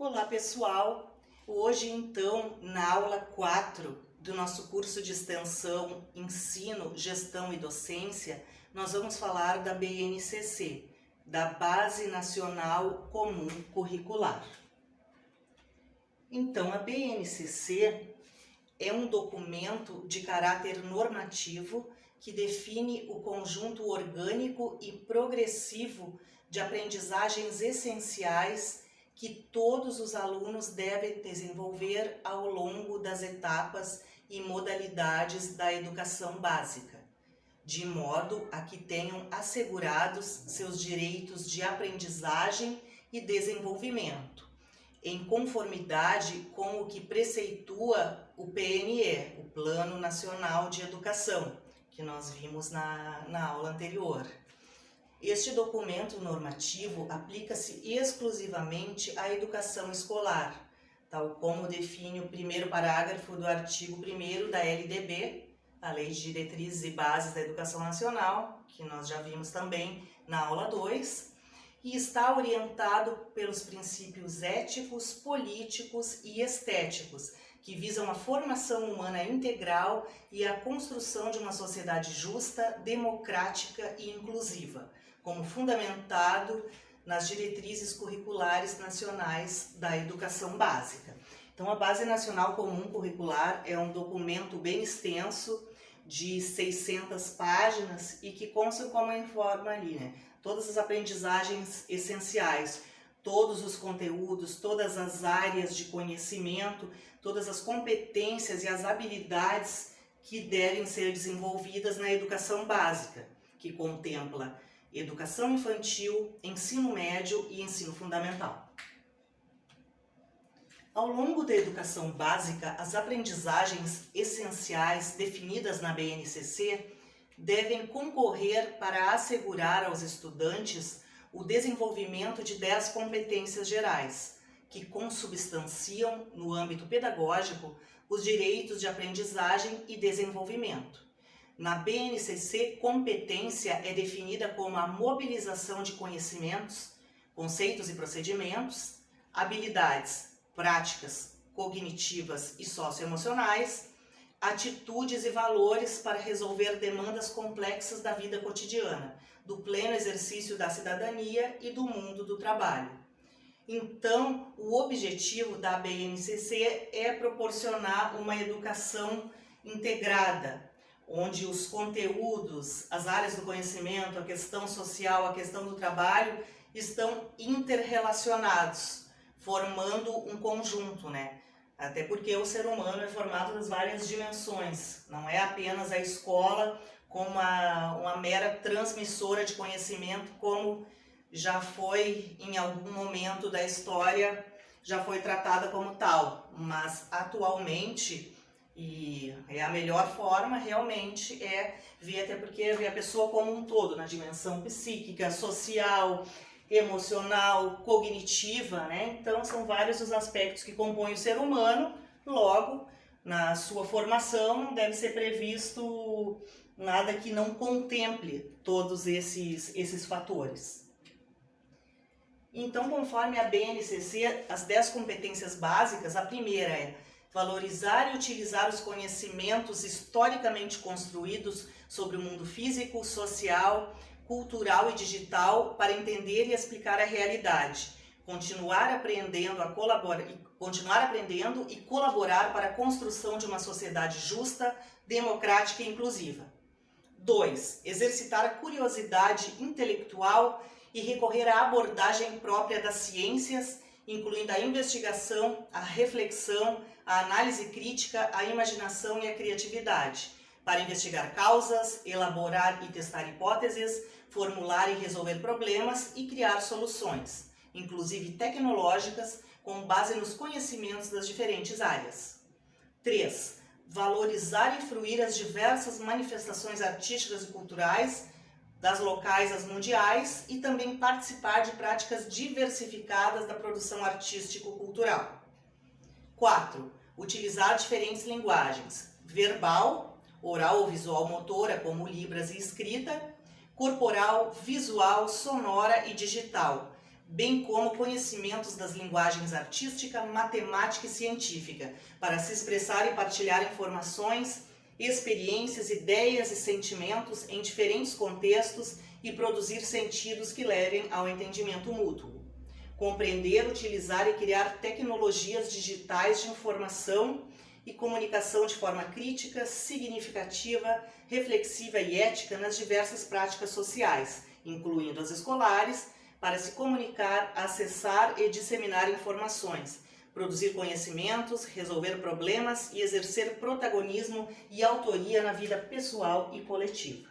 Olá pessoal, hoje então na aula 4 do nosso curso de extensão Ensino, Gestão e Docência, nós vamos falar da BNCC, da Base Nacional Comum Curricular. Então a BNCC é um documento de caráter normativo que define o conjunto orgânico e progressivo de aprendizagens essenciais que todos os alunos devem desenvolver ao longo das etapas e modalidades da educação básica, de modo a que tenham assegurados seus direitos de aprendizagem e desenvolvimento, em conformidade com o que preceitua o PNE, o Plano Nacional de Educação, que nós vimos na aula anterior. Este documento normativo aplica-se exclusivamente à educação escolar, tal como define o primeiro parágrafo do artigo 1º da LDB, a Lei de Diretrizes e Bases da Educação Nacional, que nós já vimos também na aula 2, e está orientado pelos princípios éticos, políticos e estéticos, que visam a formação humana integral e a construção de uma sociedade justa, democrática e inclusiva, como fundamentado nas diretrizes curriculares nacionais da educação básica. Então, a Base Nacional Comum Curricular é um documento bem extenso, de 600 páginas, e que consta como informa ali, né? Todas as aprendizagens essenciais, todos os conteúdos, todas as áreas de conhecimento, todas as competências e as habilidades que devem ser desenvolvidas na educação básica, que contempla educação infantil, ensino médio e ensino fundamental. Ao longo da educação básica, as aprendizagens essenciais definidas na BNCC devem concorrer para assegurar aos estudantes o desenvolvimento de 10 competências gerais, que consubstanciam, no âmbito pedagógico, os direitos de aprendizagem e desenvolvimento. Na BNCC, competência é definida como a mobilização de conhecimentos, conceitos e procedimentos, habilidades práticas, cognitivas e socioemocionais, atitudes e valores para resolver demandas complexas da vida cotidiana, do pleno exercício da cidadania e do mundo do trabalho. Então, o objetivo da BNCC é proporcionar uma educação integrada, onde os conteúdos, as áreas do conhecimento, a questão social, a questão do trabalho estão interrelacionados, formando um conjunto, né? Até porque o ser humano é formado das várias dimensões, não é apenas a escola como uma mera transmissora de conhecimento, como já foi em algum momento da história, já foi tratada como tal, mas atualmente, e é a melhor forma realmente, é ver, até porque ver a pessoa como um todo, na dimensão psíquica, social, emocional, cognitiva, né? Então são vários os aspectos que compõem o ser humano, logo, na sua formação não deve ser previsto nada que não contemple todos esses fatores. Então, conforme a BNCC, as 10 competências básicas, a primeira é valorizar e utilizar os conhecimentos historicamente construídos sobre o mundo físico, social, cultural e digital para entender e explicar a realidade, continuar aprendendo e colaborar para a construção de uma sociedade justa, democrática e inclusiva. 2. Exercitar a curiosidade intelectual e recorrer à abordagem própria das ciências, incluindo a investigação, a reflexão, a análise crítica, a imaginação e a criatividade, para investigar causas, elaborar e testar hipóteses, formular e resolver problemas e criar soluções, inclusive tecnológicas, com base nos conhecimentos das diferentes áreas. 3. Valorizar e fruir as diversas manifestações artísticas e culturais, das locais às mundiais, e também participar de práticas diversificadas da produção artístico-cultural. 4. Utilizar diferentes linguagens, verbal, oral ou visual motora, como Libras e escrita, corporal, visual, sonora e digital, bem como conhecimentos das linguagens artística, matemática e científica, para se expressar e partilhar informações, experiências, ideias e sentimentos em diferentes contextos e produzir sentidos que levem ao entendimento mútuo. Compreender, utilizar e criar tecnologias digitais de informação e comunicação de forma crítica, significativa, reflexiva e ética nas diversas práticas sociais, incluindo as escolares, para se comunicar, acessar e disseminar informações, produzir conhecimentos, resolver problemas e exercer protagonismo e autoria na vida pessoal e coletiva.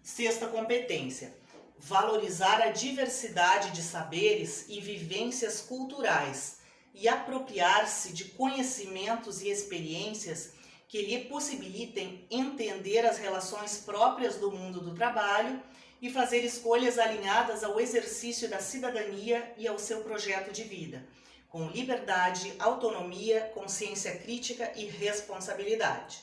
Sexta competência: valorizar a diversidade de saberes e vivências culturais e apropriar-se de conhecimentos e experiências que lhe possibilitem entender as relações próprias do mundo do trabalho e fazer escolhas alinhadas ao exercício da cidadania e ao seu projeto de vida, com liberdade, autonomia, consciência crítica e responsabilidade.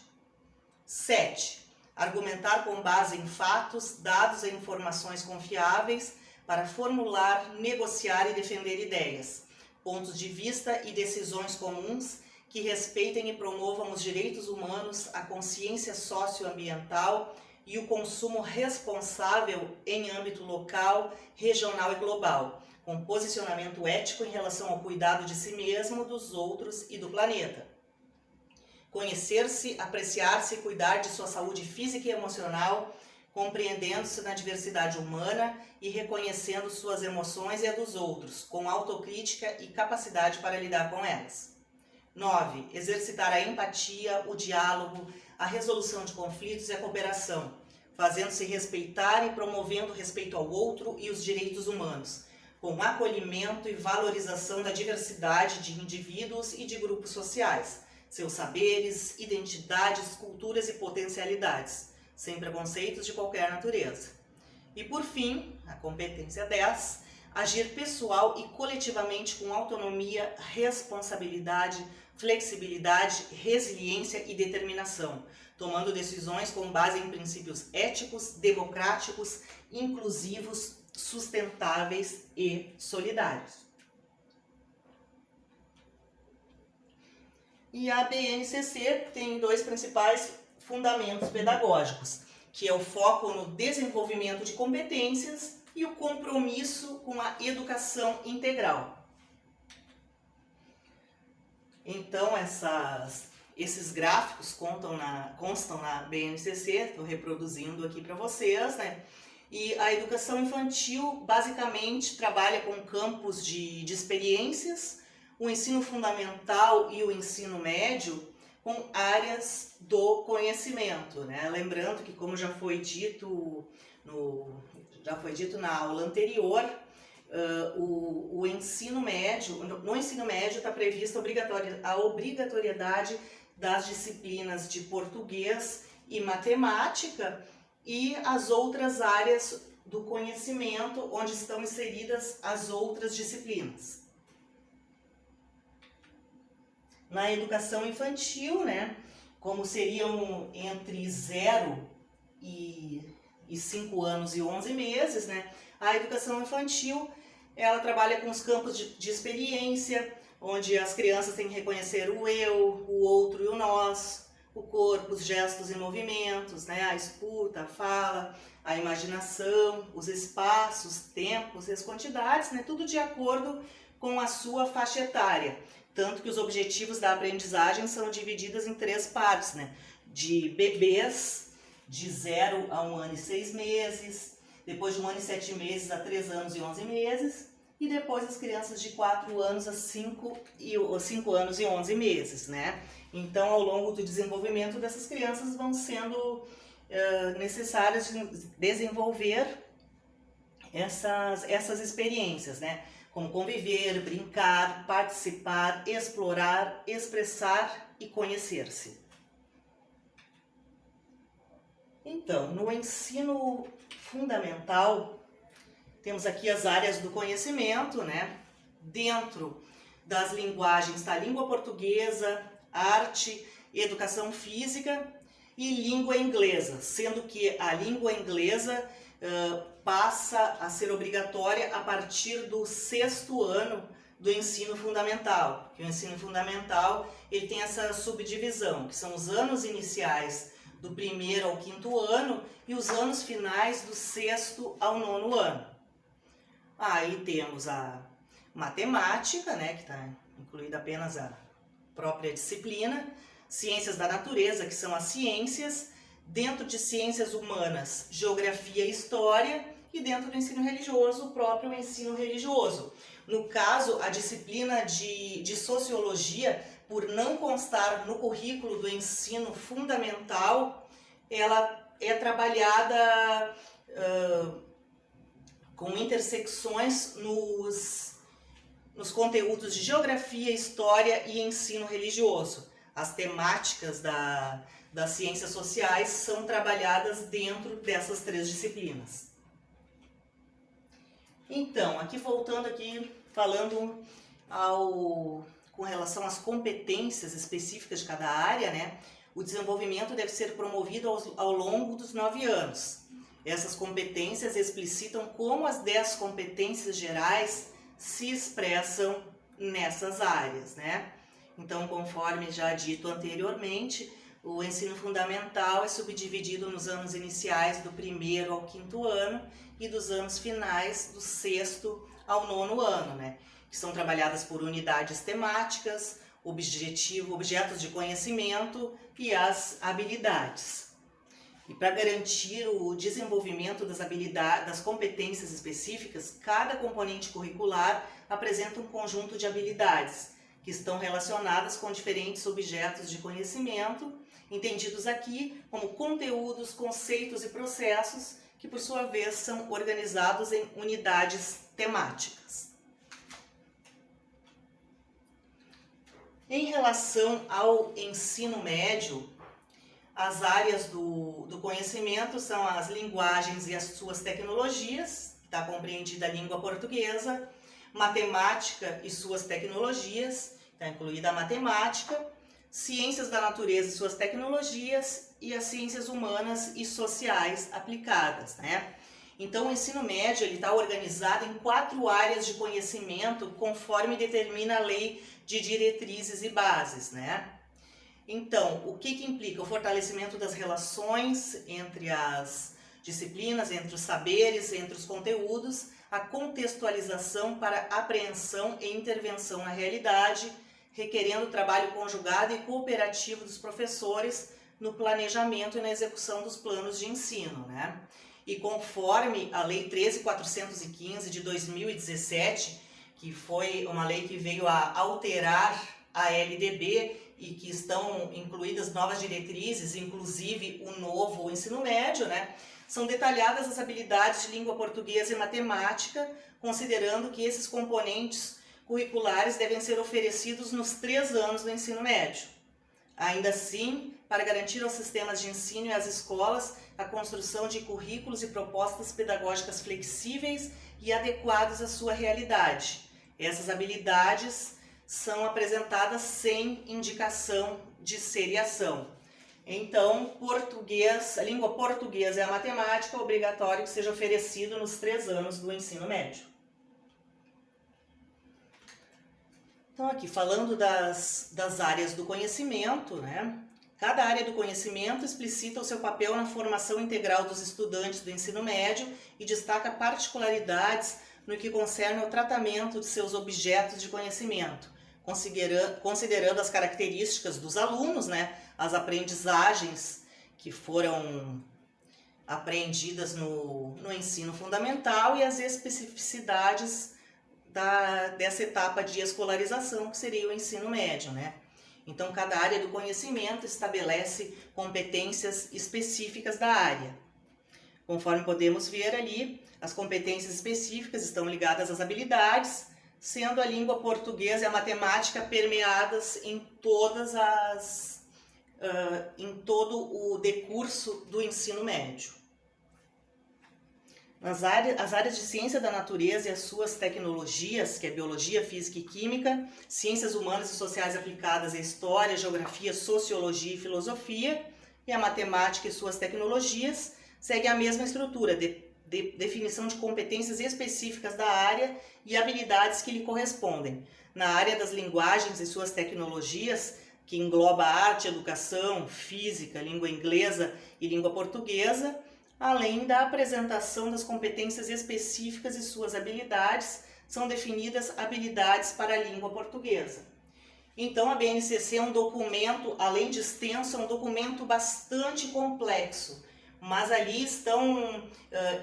7. Argumentar com base em fatos, dados e informações confiáveis para formular, negociar e defender ideias, pontos de vista e decisões comuns que respeitem e promovam os direitos humanos, a consciência socioambiental e o consumo responsável em âmbito local, regional e global, com posicionamento ético em relação ao cuidado de si mesmo, dos outros e do planeta. Conhecer-se, apreciar-se e cuidar de sua saúde física e emocional, compreendendo-se na diversidade humana e reconhecendo suas emoções e a dos outros, com autocrítica e capacidade para lidar com elas. 9. Exercitar a empatia, o diálogo, a resolução de conflitos e a cooperação, fazendo-se respeitar e promovendo o respeito ao outro e os direitos humanos, com acolhimento e valorização da diversidade de indivíduos e de grupos sociais, seus saberes, identidades, culturas e potencialidades, sem preconceitos de qualquer natureza. E por fim, a competência 10, agir pessoal e coletivamente com autonomia, responsabilidade, flexibilidade, resiliência e determinação, tomando decisões com base em princípios éticos, democráticos, inclusivos, sustentáveis e solidários. E a BNCC tem dois principais fundamentos pedagógicos, que é o foco no desenvolvimento de competências e o compromisso com a educação integral. Então, esses gráficos constam na BNCC, estou reproduzindo aqui para vocês, né? E a educação infantil basicamente trabalha com campos de experiências, o ensino fundamental e o ensino médio com áreas do conhecimento, né? Lembrando que, como já foi dito na aula anterior, o ensino médio, no ensino médio está prevista a obrigatoriedade das disciplinas de português e matemática e as outras áreas do conhecimento onde estão inseridas as outras disciplinas. Na educação infantil, né, como seriam entre 0 e 5 anos e 11 meses, né, a educação infantil ela trabalha com os campos de experiência, onde as crianças têm que reconhecer o eu, o outro e o nós, o corpo, os gestos e movimentos, né, a escuta, a fala, a imaginação, os espaços, tempos e as quantidades, né, tudo de acordo com a sua faixa etária. Tanto que os objetivos da aprendizagem são divididos em 3 partes, né? De bebês de 0 a 1 ano e 6 meses, depois de 1 ano e 7 meses a 3 anos e 11 meses, e depois as crianças de 4 anos a 5 anos e 11 meses, né? Então, ao longo do desenvolvimento dessas crianças vão sendo necessárias desenvolver essas experiências, né? Como conviver, brincar, participar, explorar, expressar e conhecer-se. Então, no ensino fundamental, temos aqui as áreas do conhecimento, né? Dentro das linguagens está a língua portuguesa, arte, educação física e língua inglesa, sendo que a língua inglesa passa a ser obrigatória a partir do 6º ano do ensino fundamental. Que o ensino fundamental ele tem essa subdivisão, que são os anos iniciais do 1º ao 5º ano e os anos finais do 6º ao 9º ano. Aí temos a matemática, né, que está incluída apenas a própria disciplina, ciências da natureza, que são as ciências, dentro de ciências humanas, geografia e história, e dentro do ensino religioso, o próprio ensino religioso. No caso, a disciplina de sociologia, por não constar no currículo do ensino fundamental, ela é trabalhada com intersecções nos conteúdos de geografia, história e ensino religioso. As temáticas das ciências sociais são trabalhadas dentro dessas 3 disciplinas. Então, aqui voltando aqui, falando com relação às competências específicas de cada área, né? O desenvolvimento deve ser promovido ao longo dos 9 anos. Essas competências explicitam como as 10 competências gerais se expressam nessas áreas, né? Então, conforme já dito anteriormente, o ensino fundamental é subdividido nos anos iniciais do 1º ao 5º ano e dos anos finais do 6º ao 9º ano, né? Que são trabalhadas por unidades temáticas, objetos de conhecimento e as habilidades. E para garantir o desenvolvimento das competências específicas, cada componente curricular apresenta um conjunto de habilidades que estão relacionadas com diferentes objetos de conhecimento, entendidos aqui como conteúdos, conceitos e processos, que por sua vez são organizados em unidades temáticas. Em relação ao ensino médio, as áreas do conhecimento são as linguagens e as suas tecnologias, está compreendida a língua portuguesa, matemática e suas tecnologias, está incluída a matemática, ciências da natureza e suas tecnologias e as ciências humanas e sociais aplicadas, né? Então, o ensino médio está organizado em 4 áreas de conhecimento, conforme determina a Lei de Diretrizes e Bases, né? Então, o que implica? O fortalecimento das relações entre as disciplinas, entre os saberes, entre os conteúdos, a contextualização para apreensão e intervenção na realidade, requerendo trabalho conjugado e cooperativo dos professores no planejamento e na execução dos planos de ensino, né? E conforme a Lei 13.415 de 2017, que foi uma lei que veio a alterar a LDB e que estão incluídas novas diretrizes, inclusive o novo ensino médio, né? São detalhadas as habilidades de língua portuguesa e matemática, considerando que esses componentes curriculares devem ser oferecidos nos 3 anos do ensino médio. Ainda assim, para garantir aos sistemas de ensino e às escolas a construção de currículos e propostas pedagógicas flexíveis e adequados à sua realidade. Essas habilidades são apresentadas sem indicação de seriação. Então, a língua portuguesa e a matemática é obrigatório que seja oferecido nos 3 anos do ensino médio. Então, aqui falando das áreas do conhecimento, né? Cada área do conhecimento explicita o seu papel na formação integral dos estudantes do ensino médio e destaca particularidades no que concerne ao tratamento de seus objetos de conhecimento, considerando as características dos alunos, né? As aprendizagens que foram aprendidas no ensino fundamental e as especificidades dessa etapa de escolarização, que seria o ensino médio, né? Então, cada área do conhecimento estabelece competências específicas da área. Conforme podemos ver ali, as competências específicas estão ligadas às habilidades, sendo a língua portuguesa e a matemática permeadas em todo o decurso do ensino médio. As áreas de ciência da natureza e as suas tecnologias, que é biologia, física e química, ciências humanas e sociais aplicadas à história, geografia, sociologia e filosofia, e a matemática e suas tecnologias, segue a mesma estrutura, definição de competências específicas da área e habilidades que lhe correspondem. Na área das linguagens e suas tecnologias, que engloba arte, educação, física, língua inglesa e língua portuguesa, além da apresentação das competências específicas e suas habilidades, são definidas habilidades para a língua portuguesa. Então, a BNCC é um documento, além de extenso, é um documento bastante complexo, mas ali estão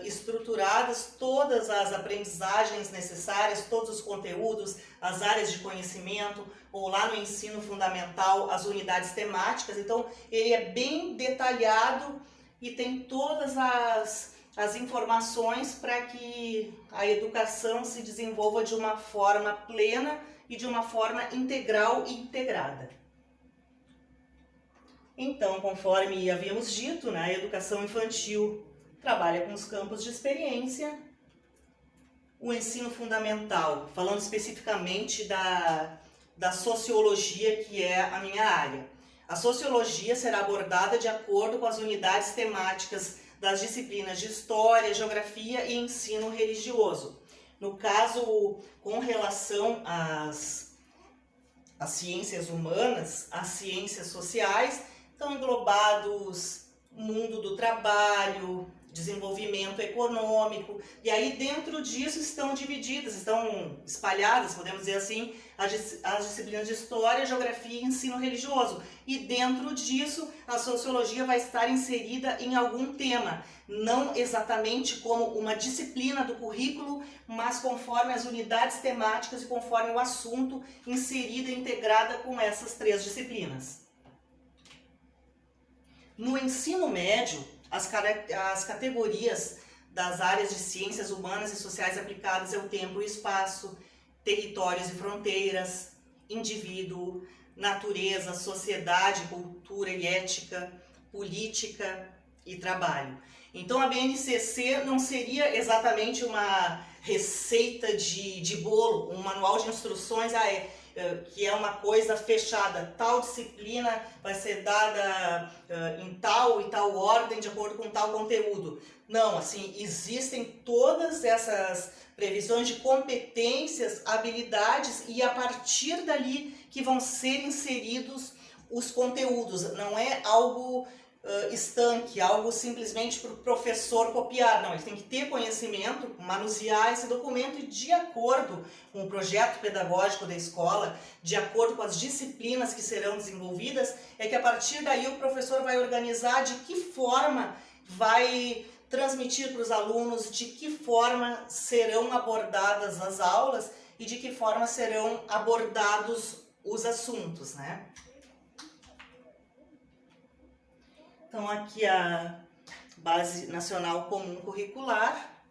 estruturadas todas as aprendizagens necessárias, todos os conteúdos, as áreas de conhecimento, ou lá no ensino fundamental, as unidades temáticas. Então, ele é bem detalhado e tem todas as informações para que a educação se desenvolva de uma forma plena e de uma forma integral e integrada. Então, conforme havíamos dito, né, a educação infantil trabalha com os campos de experiência, o ensino fundamental, falando especificamente da sociologia, que é a minha área. A sociologia será abordada de acordo com as unidades temáticas das disciplinas de História, Geografia e Ensino Religioso. No caso, com relação às ciências humanas, às ciências sociais, estão englobados mundo do trabalho, desenvolvimento econômico, e aí dentro disso estão divididas, estão espalhadas, podemos dizer assim, as disciplinas de História, Geografia e Ensino Religioso. E dentro disso, a sociologia vai estar inserida em algum tema, não exatamente como uma disciplina do currículo, mas conforme as unidades temáticas e conforme o assunto inserida e integrada com essas três disciplinas. No ensino médio, as categorias das áreas de ciências humanas e sociais aplicadas é o tempo e espaço, territórios e fronteiras, indivíduo, natureza, sociedade, cultura e ética, política e trabalho. Então a BNCC não seria exatamente uma receita de bolo, um manual de instruções, que é uma coisa fechada, tal disciplina vai ser dada em tal e tal ordem, de acordo com tal conteúdo. Não, assim, existem todas essas previsões de competências, habilidades, e a partir dali que vão ser inseridos os conteúdos. Não é algo estanque, algo simplesmente para o professor copiar. Não, ele tem que ter conhecimento, manusear esse documento e, de acordo com o projeto pedagógico da escola, de acordo com as disciplinas que serão desenvolvidas, é que a partir daí o professor vai organizar de que forma vai transmitir para os alunos, de que forma serão abordadas as aulas e de que forma serão abordados os assuntos, né? Então, aqui a Base Nacional Comum Curricular,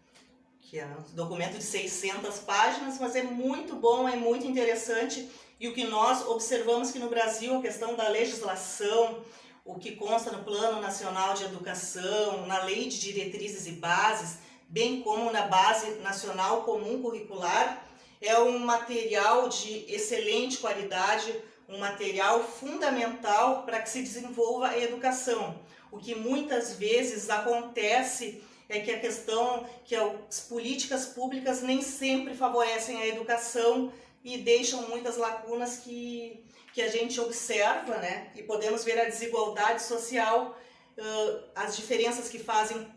que é um documento de 600 páginas, mas é muito bom, é muito interessante. E o que nós observamos que no Brasil, a questão da legislação, o que consta no Plano Nacional de Educação, na Lei de Diretrizes e Bases, bem como na Base Nacional Comum Curricular, é um material de excelente qualidade, um material fundamental para que se desenvolva a educação. O que muitas vezes acontece é que a questão que as políticas públicas nem sempre favorecem a educação e deixam muitas lacunas que a gente observa, né? E podemos ver a desigualdade social, as diferenças que fazem,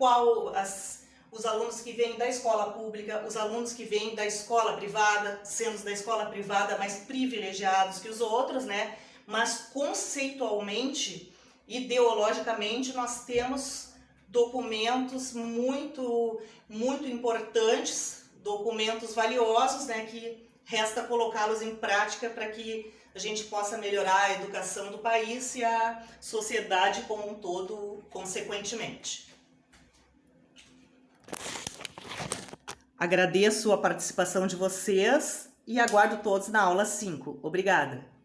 os alunos que vêm da escola pública, os alunos que vêm da escola privada, sendo os da escola privada mais privilegiados que os outros, né? Mas conceitualmente, ideologicamente, nós temos documentos muito importantes, documentos valiosos, né? Que resta colocá-los em prática para que a gente possa melhorar a educação do país e a sociedade como um todo, consequentemente. Agradeço a participação de vocês e aguardo todos na aula 5. Obrigada!